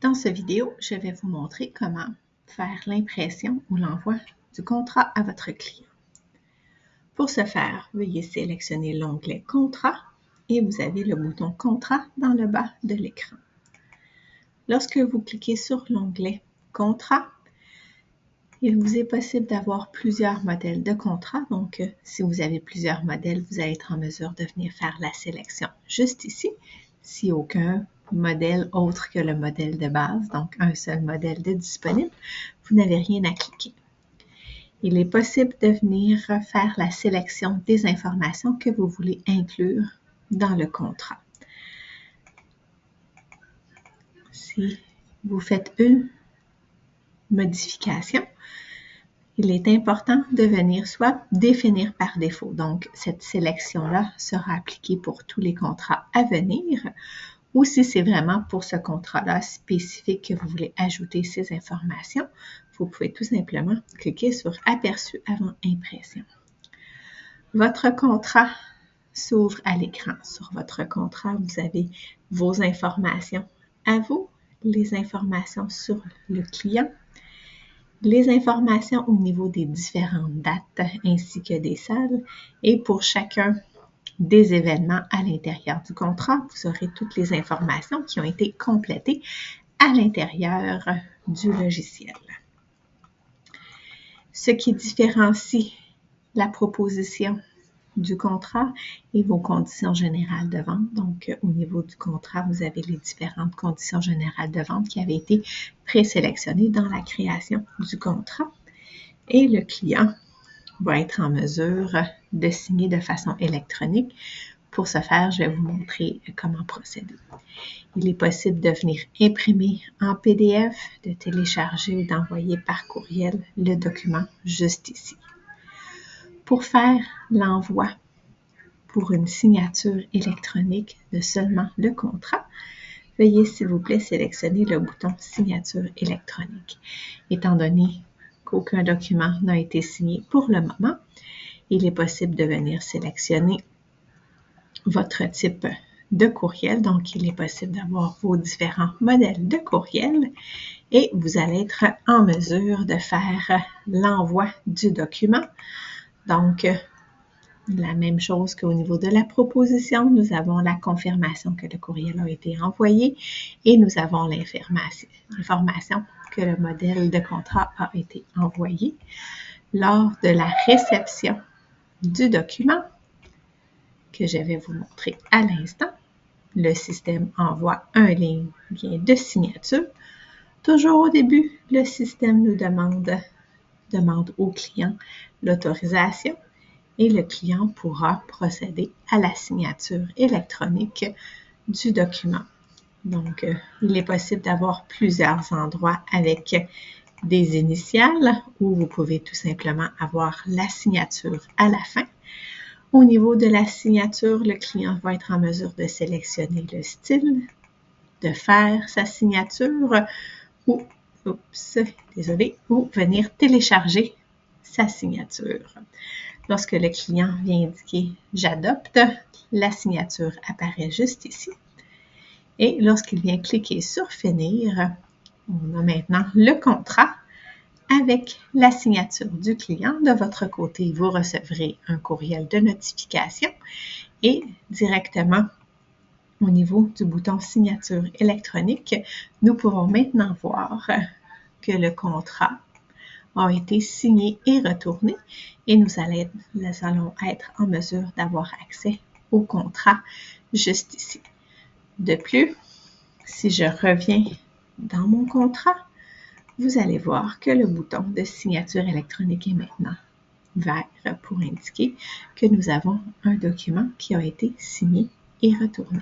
Dans cette vidéo, je vais vous montrer comment faire l'impression ou l'envoi du contrat à votre client. Pour ce faire, veuillez sélectionner l'onglet « Contrat » et vous avez le bouton « Contrat » dans le bas de l'écran. Lorsque vous cliquez sur l'onglet « Contrat », il vous est possible d'avoir plusieurs modèles de contrat. Donc, si vous avez plusieurs modèles, vous allez être en mesure de venir faire la sélection juste ici. Si aucun modèle autre que le modèle de base, donc un seul modèle est disponible, vous n'avez rien à cliquer. Il est possible de venir faire la sélection des informations que vous voulez inclure dans le contrat. Si vous faites une modification, il est important de venir soit définir par défaut. Donc, cette sélection-là sera appliquée pour tous les contrats à venir, ou si c'est vraiment pour ce contrat-là spécifique que vous voulez ajouter ces informations, vous pouvez tout simplement cliquer sur « Aperçu avant impression ». Votre contrat s'ouvre à l'écran. Sur votre contrat, vous avez vos informations à vous, les informations sur le client, les informations au niveau des différentes dates ainsi que des salles, et pour chacun des événements à l'intérieur du contrat, vous aurez toutes les informations qui ont été complétées à l'intérieur du logiciel. Ce qui différencie la proposition du contrat et vos conditions générales de vente. Donc, au niveau du contrat, vous avez les différentes conditions générales de vente qui avaient été présélectionnées dans la création du contrat. Et le client va être en mesure de signer de façon électronique. Pour ce faire, je vais vous montrer comment procéder. Il est possible de venir imprimer en PDF, de télécharger ou d'envoyer par courriel le document juste ici. Pour faire l'envoi pour une signature électronique de seulement le contrat, veuillez s'il vous plaît sélectionner le bouton « Signature électronique ». Étant donné qu'aucun document n'a été signé pour le moment, il est possible de venir sélectionner votre type de courriel. Donc, il est possible d'avoir vos différents modèles de courriel et vous allez être en mesure de faire l'envoi du document. Donc, la même chose qu'au niveau de la proposition, nous avons la confirmation que le courriel a été envoyé et nous avons l'information que le modèle de contrat a été envoyé. Lors de la réception du document, que je vais vous montrer à l'instant, le système envoie un lien de signature. Toujours au début, le système nous demande au client l'autorisation et le client pourra procéder à la signature électronique du document. Donc, il est possible d'avoir plusieurs endroits avec des initiales ou vous pouvez tout simplement avoir la signature à la fin. Au niveau de la signature, le client va être en mesure de sélectionner le style, de faire sa signature ou venir télécharger sa signature. Lorsque le client vient indiquer « J'adopte », la signature apparaît juste ici. Et lorsqu'il vient cliquer sur « Finir », on a maintenant le contrat avec la signature du client. De votre côté, vous recevrez un courriel de notification et directement au niveau du bouton « Signature électronique », nous pourrons maintenant voir que le contrat a été signé et retourné et nous allons être en mesure d'avoir accès au contrat juste ici. De plus, si je reviens dans mon contrat, vous allez voir que le bouton de signature électronique est maintenant vert pour indiquer que nous avons un document qui a été signé et retourné.